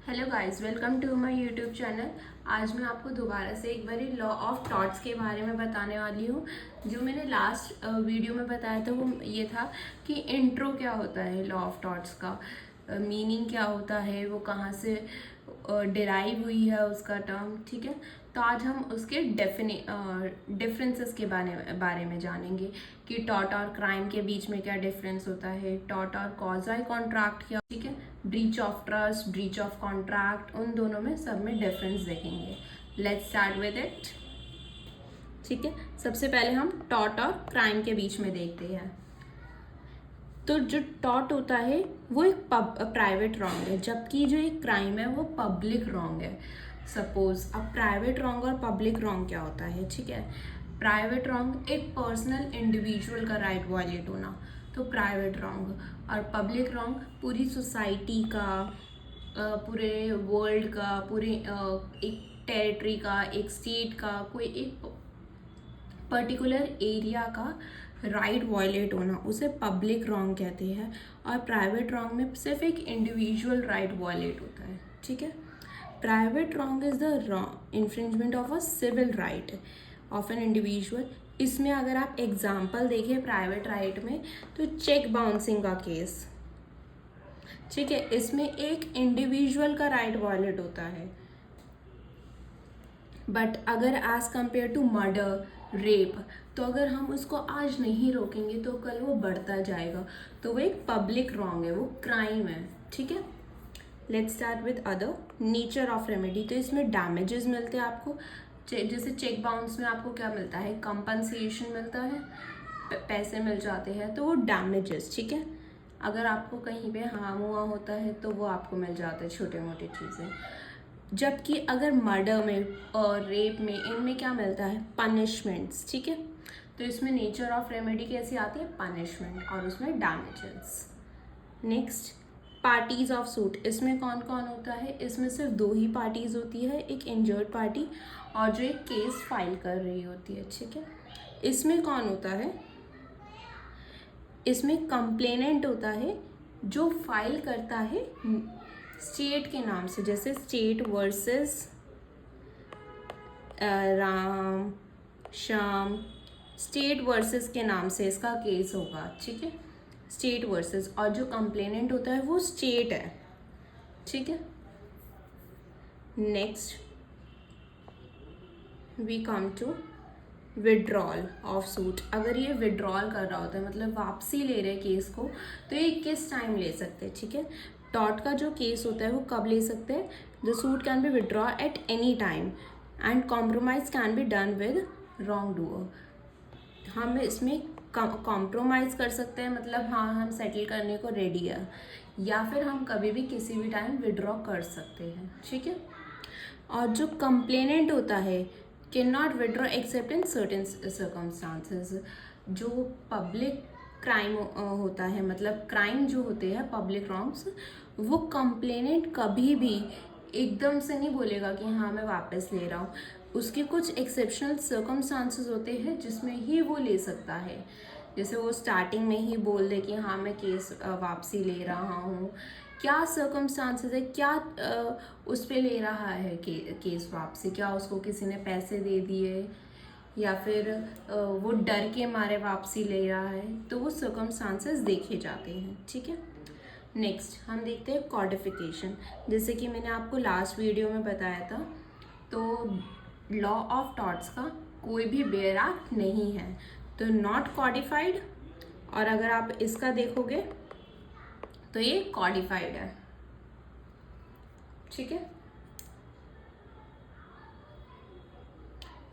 Hello guys, welcome to my YouTube channel. आज मैं आपको दोबारा से एक बारी लॉ ऑफ टॉट्स के बारे में बताने वाली हूँ। जो मैंने लास्ट वीडियो में बताया था वो ये था कि इंट्रो क्या होता है, लॉ ऑफ टॉट्स का मीनिंग क्या होता है, वो कहाँ से डिराइव हुई है उसका टर्म। ठीक है, तो आज हम उसके डिफरेंसेस के बारे में जानेंगे कि टॉट और क्राइम के बीच में क्या डिफरेंस होता है, टॉट और कॉज़ल कॉन्ट्रैक्ट क्या, ठीक है, breach of trust, breach of contract, उन दोनों में सब में डिफरेंस देखेंगे। Let's start with it. ठीक है, सबसे पहले हम टॉट और क्राइम के बीच में देखते हैं। तो जो टॉट होता है वो एक प्राइवेट रॉन्ग है, जबकि जो एक क्राइम है वो पब्लिक रॉन्ग है। सपोज अब प्राइवेट रॉन्ग और पब्लिक रॉन्ग क्या होता है। ठीक है, प्राइवेट रॉन्ग एक पर्सनल इंडिविजुअल का राइट वायलेट होना, तो प्राइवेट रॉन्ग। और पब्लिक रॉन्ग पूरी सोसाइटी का, पूरे वर्ल्ड का, पूरे एक टेरिटरी का, एक स्टेट का, कोई एक पर्टिकुलर एरिया का राइट वायलेट होना, उसे पब्लिक रॉन्ग कहते हैं। और प्राइवेट रॉन्ग में सिर्फ एक इंडिविजुअल राइट वायलेट होता है। ठीक है, private wrong is the infringement of a civil right of an individual. इसमें अगर आप एग्जाम्पल देखें प्राइवेट राइट में, तो चेक बाउंसिंग का केस, ठीक है, इसमें एक इंडिविजुअल का राइट वायलेट होता है। बट अगर as compare to murder, rape, तो अगर हम उसको आज नहीं रोकेंगे तो कल वो बढ़ता जाएगा, तो वो एक पब्लिक रॉन्ग है, वो क्राइम है। ठीक है, let's start with other nature of remedy. तो इसमें डैमेजेस मिलते हैं आपको, जैसे चेक बाउंस में आपको क्या मिलता है, कंपनसेशन मिलता है, पैसे मिल जाते हैं, तो वो डैमेजेस। ठीक है, अगर आपको कहीं पे हार्म हुआ होता है तो वो आपको मिल जाते हैं, छोटे मोटे चीज़ें। जबकि अगर मर्डर में और रेप में, इनमें क्या मिलता है, पनिशमेंट्स। ठीक है, तो इसमें नेचर ऑफ रेमेडी कैसी आती है, पनिशमेंट, और उसमें damages. Next, parties of suit. इसमें कौन कौन होता है, इसमें सिर्फ दो ही पार्टीज होती है, एक इंजर्ड पार्टी और जो एक केस फाइल कर रही होती है। ठीक है, इसमें कौन होता है, इसमें कंप्लेनेंट होता है जो फाइल करता है स्टेट के नाम से, जैसे state versus Ram Shyam, state versus के नाम से इसका केस होगा। ठीक है, स्टेट वर्सेस, और जो कंप्लेनेंट होता है वो स्टेट है। ठीक है, next we come to withdrawal of suit. अगर ये विड्रॉल कर रहा होता है, मतलब वापसी ले रहे केस को, तो ये किस टाइम ले सकते हैं। ठीक है, टॉट का जो केस होता है वो कब ले सकते हैं, the suit can be withdraw at any time and compromise can be done with wrong doer. हम इसमें कॉम्प्रोमाइज़ कर सकते हैं, मतलब हाँ हम सेटल करने को रेडी है, या फिर हम कभी भी किसी भी टाइम विड्रॉ कर सकते हैं। ठीक है, और जो कंप्लेनेंट होता है can not withdraw accept in certain circumstances. जो पब्लिक क्राइम होता है, मतलब क्राइम जो होते हैं पब्लिक रॉन्ग्स, वो कंप्लेनेंट कभी भी एकदम से नहीं बोलेगा कि हाँ मैं वापस ले रहा हूँ। उसके कुछ एक्सेप्शनल सर्कमस्टांसेस होते हैं जिसमें ही वो ले सकता है। जैसे वो स्टार्टिंग में ही बोल दे कि हाँ मैं केस वापसी ले रहा हूँ, क्या सर्कमस्टांसेस है, क्या उस पे ले रहा है केस वापसी, क्या उसको किसी ने पैसे दे दिए, या फिर वो डर के मारे वापसी ले रहा है, तो वो सर्कमस्टांसेस देखे जाते हैं। ठीक है, नेक्स्ट हम देखते हैं कॉडिफिकेशन। जैसे कि मैंने आपको लास्ट वीडियो में बताया था, तो लॉ ऑफ टॉट्स का कोई भी बेयर एक्ट नहीं है, तो नॉट कॉडिफाइड। और अगर आप इसका देखोगे तो ये कॉडिफाइड है। ठीक है,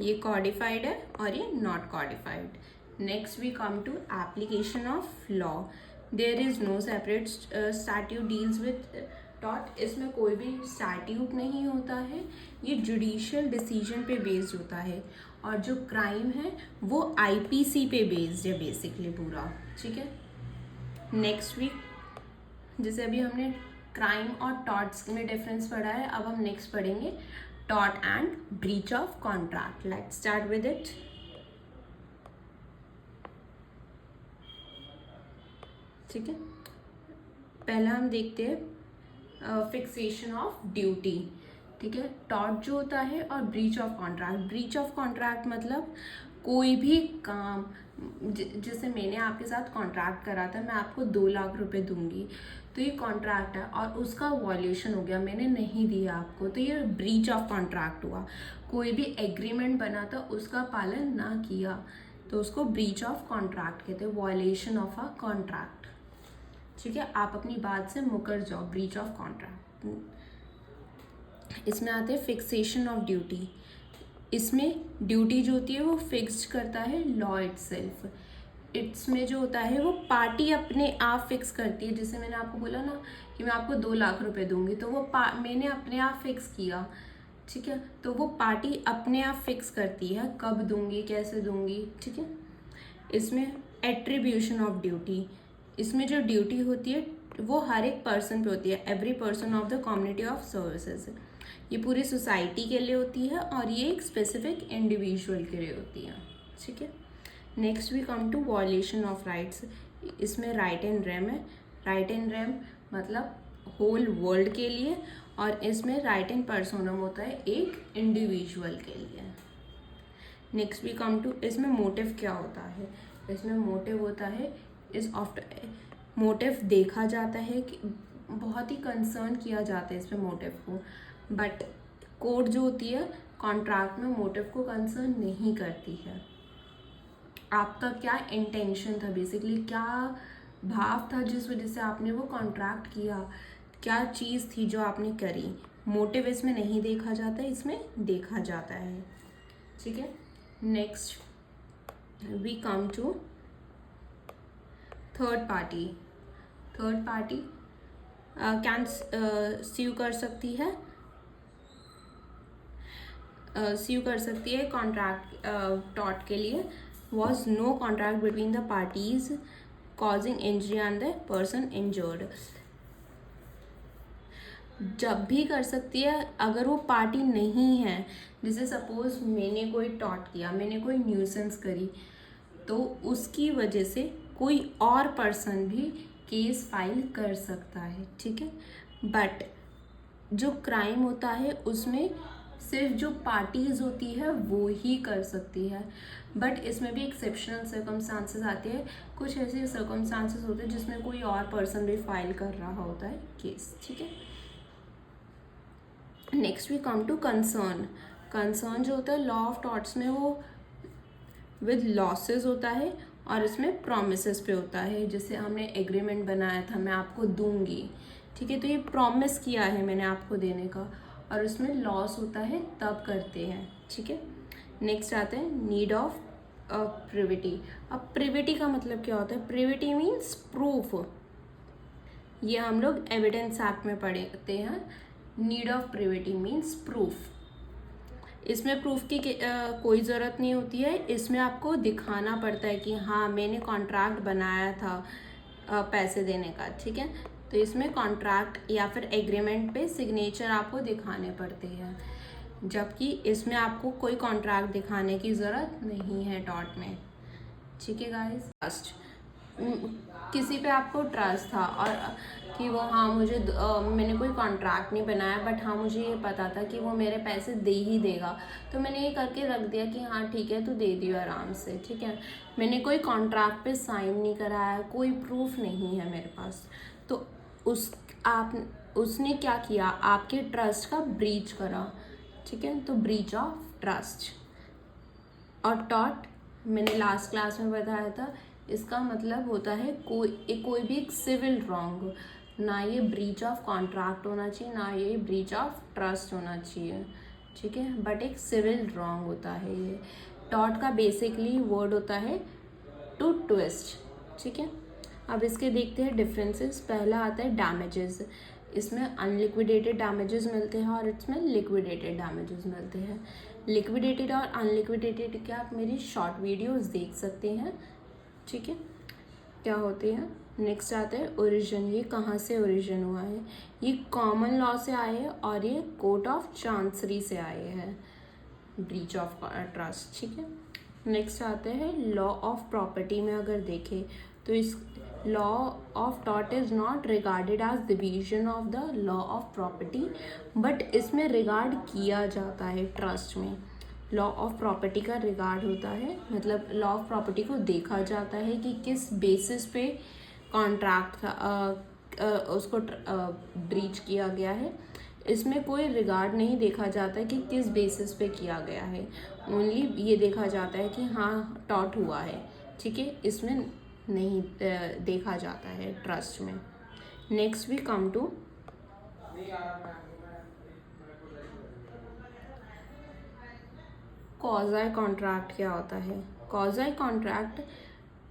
ये कॉडिफाइड है और ये not codified. Next we come to application of law. There is no separate statute deals with टॉट। इसमें कोई भी स्टैट्यूट नहीं होता है, ये जुडिशियल डिसीजन पे बेस्ड होता है। और जो क्राइम है वो आईपीसी पे बेस्ड है बेसिकली पूरा। ठीक है, नेक्स्ट वीक, जैसे अभी हमने क्राइम और टॉट्स में डिफरेंस पढ़ा है, अब हम नेक्स्ट पढ़ेंगे taught and breach of contract. Let's start with it. ठीक है, पहला हम देखते हैं फिक्सेशन ऑफ ड्यूटी, ठीक है। टॉर्ट जो होता है और breach of contract. Breach of contract मतलब कोई भी काम, जैसे मैंने आपके साथ कॉन्ट्रैक्ट करा था, मैं आपको 2 लाख रुपए दूंगी, तो ये कॉन्ट्रैक्ट है और उसका वॉल्यूशन हो गया, मैंने नहीं दिया आपको, तो ये ब्रीच ऑफ कॉन्ट्रैक्ट हुआ। कोई भी एग्रीमेंट बना था उसका पालन ना किया तो उसको ब्रीच ऑफ कॉन्ट्रैक्ट कहते हैं, वॉल्यूशन ऑफ अ कॉन्ट्रैक्ट, ठीक है। आप अपनी बात से मुकर जाओ, ब्रीच ऑफ कॉन्ट्रैक्ट। इसमें आते हैं फिक्सेशन ऑफ ड्यूटी। इसमें ड्यूटी जो होती है वो फिक्स्ड करता है लॉ इटसेल्फ। इसमें जो होता है वो पार्टी अपने आप फिक्स करती है। जैसे मैंने आपको बोला ना कि मैं आपको 2 लाख रुपए दूंगी, तो वो मैंने अपने आप फिक्स किया, ठीक है। तो वो पार्टी अपने आप फिक्स करती है कब दूंगी, कैसे दूंगी, ठीक है। इसमें एट्रीब्यूशन ऑफ ड्यूटी। इसमें जो ड्यूटी होती है वो हर एक पर्सन पे होती है, every person of the community of services. ये पूरी सोसाइटी के लिए होती है और ये एक स्पेसिफिक इंडिविजुअल के लिए होती है, ठीक है। Next we come to volution of rights. इसमें राइट एंड रेम है। राइट एंड रेम मतलब होल वर्ल्ड के लिए, और इसमें राइट एंड पर्सोनम होता है एक इंडिविजुअल के लिए। नेक्स्ट वी कम टू, इसमें मोटिव क्या होता है। इसमें मोटिव होता है इस आफ्टर, मोटिव देखा जाता है कि बहुत ही कंसर्न किया जाता है इसमें मोटिव को, बट कोर्ट जो होती है कॉन्ट्रैक्ट में मोटिव को कंसर्न नहीं करती है। आपका क्या इंटेंशन था, बेसिकली क्या भाव था जिस वजह से आपने वो कॉन्ट्रैक्ट किया, क्या चीज़ थी जो आपने करी, मोटिव इसमें नहीं देखा जाता है, इसमें देखा जाता है, ठीक है। Next we come to third party. Third party can sue कर सकती है, स्यू कर सकती है कॉन्ट्रैक्ट टॉर्ट के लिए। Was no contract between the parties causing injury on the person injured. जब भी कर सकती है अगर वो पार्टी नहीं है, जैसे सपोज मैंने कोई टॉर्ट किया, मैंने कोई न्यूसेंस करी, तो उसकी वजह से कोई और पर्सन भी केस फाइल कर सकता है, ठीक है। बट जो क्राइम होता है उसमें सिर्फ जो पार्टीज होती है वो ही कर सकती है, बट इसमें भी एक्सेप्शनल सर्कमस्टांसेस आते हैं। कुछ ऐसे सर्कमस्टांसेस होते हैं जिसमें कोई और पर्सन भी फाइल कर रहा होता है केस, ठीक है। Next we come to concern. Concern जो होता है लॉ ऑफ टॉर्ट्स में वो विद लॉसेस होता है और इसमें प्रॉमिसेस पे होता है। जैसे हमने एग्रीमेंट बनाया था मैं आपको दूंगी, ठीक है, तो ये प्रॉमिस किया है मैंने आपको देने का, और उसमें लॉस होता है तब करते हैं, ठीक है। नेक्स्ट आते हैं नीड ऑफ प्रिविटी। अब प्रिविटी का मतलब क्या होता है, प्रिविटी मीन्स प्रूफ। ये हम लोग एविडेंस एक्ट में पढ़ते हैं। Need of privity means proof. इसमें प्रूफ की कोई ज़रूरत नहीं होती है, इसमें आपको दिखाना पड़ता है कि हाँ मैंने कॉन्ट्रैक्ट बनाया था पैसे देने का, ठीक है। तो इसमें कॉन्ट्रैक्ट या फिर एग्रीमेंट पे सिग्नेचर आपको दिखाने पड़ते हैं, जबकि इसमें आपको कोई कॉन्ट्रैक्ट दिखाने की ज़रूरत नहीं है टॉर्ट में, ठीक है गाइस। ट्रस्ट, किसी पे आपको ट्रस्ट था और कि वो हाँ मुझे मैंने कोई कॉन्ट्रैक्ट नहीं बनाया, बट हाँ मुझे ये पता था कि वो मेरे पैसे दे ही देगा, तो मैंने ये करके रख दिया कि हाँ ठीक है तू दे दियो आराम से, ठीक है। मैंने कोई कॉन्ट्रैक्ट पे साइन नहीं कराया, कोई प्रूफ नहीं है मेरे पास, तो उसने क्या किया, आपके ट्रस्ट का ब्रीच करा, ठीक है, तो ब्रीच ऑफ ट्रस्ट। और टॉर्ट मैंने लास्ट क्लास में बताया था, इसका मतलब होता है कोई भी एक सिविल रॉन्ग, ना ये ब्रीच ऑफ कॉन्ट्रैक्ट होना चाहिए, ना ये ब्रीच ऑफ ट्रस्ट होना चाहिए, ठीक है, बट एक सिविल रॉन्ग होता है ये। टॉर्ट का बेसिकली वर्ड होता है टू ट्विस्ट, ठीक है। अब इसके देखते हैं डिफरेंसेस। पहला आता है डैमेजेस। इसमें अनलिक्विडेटेड डैमेजेस मिलते हैं और इसमें लिक्विडेटेड डैमेजेस मिलते हैं। लिक्विडेटेड और अनलिक्विडेटेड के आप मेरी शॉर्ट वीडियोस देख सकते हैं, ठीक है, क्या होते हैं। नेक्स्ट आता है ओरिजिन। ये कहाँ से ओरिजिन हुआ है, ये कॉमन लॉ से आए हैं और ये कोर्ट ऑफ चांसरी से आए हैं, ब्रीच ऑफ ट्रस्ट, ठीक है। नेक्स्ट आते हैं लॉ ऑफ प्रॉपर्टी में अगर देखें तो इस law of tort is not regarded as division of the law of property, but इसमें रिगार्ड किया जाता है ट्रस्ट में। लॉ ऑफ प्रॉपर्टी का रिगार्ड होता है, मतलब लॉ ऑफ प्रॉपर्टी को देखा जाता है कि किस बेसिस पे कॉन्ट्रैक्ट था उसको ब्रीच किया गया है। इसमें कोई रिगार्ड नहीं देखा जाता कि किस बेसिस पे किया गया है, ओनली ये देखा जाता है कि हाँ टॉट हुआ है, ठीक है। इसमें नहीं देखा जाता है ट्रस्ट में। Next we come to quasi contract. क्या होता है quasi contract?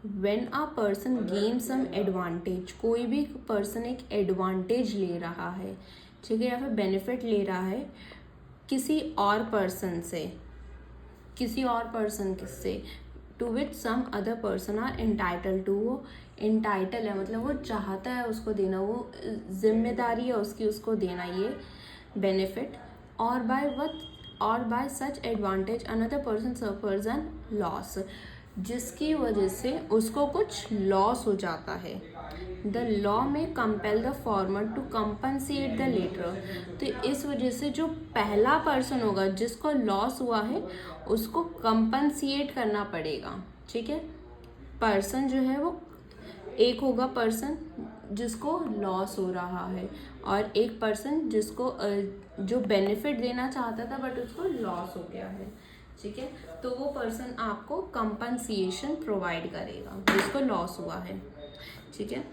When a person gain some advantage, कोई भी पर्सन एक एडवांटेज ले रहा है, ठीक है, या फिर बेनिफिट ले रहा है किसी और पर्सन से, किसी और पर्सन से, to which some other person are entitle to. वो एंटाइटल है, मतलब वो चाहता है उसको देना, वो जिम्मेदारी है उसकी उसको देना ये बेनिफिट। और by such advantage another person suffers an loss, जिसकी वजह से उसको कुछ लॉस हो जाता है। The law may compel the former to compensate the latter. तो इस वजह से जो पहला पर्सन होगा जिसको लॉस हुआ है उसको कंपनसेट करना पड़ेगा, ठीक है। पर्सन जो है वो एक होगा पर्सन जिसको लॉस हो रहा है, और एक पर्सन जिसको जो बेनिफिट देना चाहता था बट उसको लॉस हो गया है, ठीक है। तो वो पर्सन आपको कंपनसेशन प्रोवाइड करेगा जिसको लॉस हुआ है, ठीक है।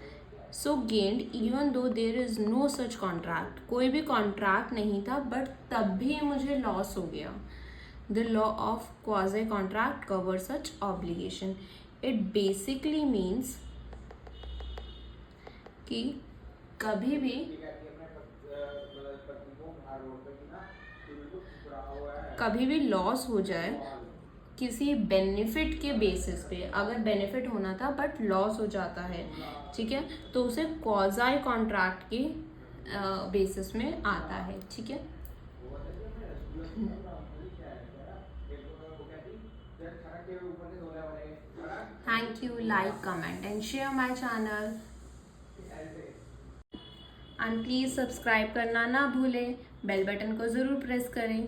So gained even though there is no such contract, कोई भी कॉन्ट्रैक्ट नहीं था बट तब भी मुझे लॉस हो गया। The law of quasi contract cover such obligation. It basically means कि कभी भी लॉस हो जाए किसी बेनिफिट के बेसिस पे, अगर बेनिफिट होना था बट लॉस हो जाता है, ठीक है, तो उसे क्वाज़ी कॉन्ट्रैक्ट के बेसिस में आता है, ठीक है। Thank you, like comment and share my channel, and please subscribe करना ना भूलें, बेल बटन को ज़रूर प्रेस करें।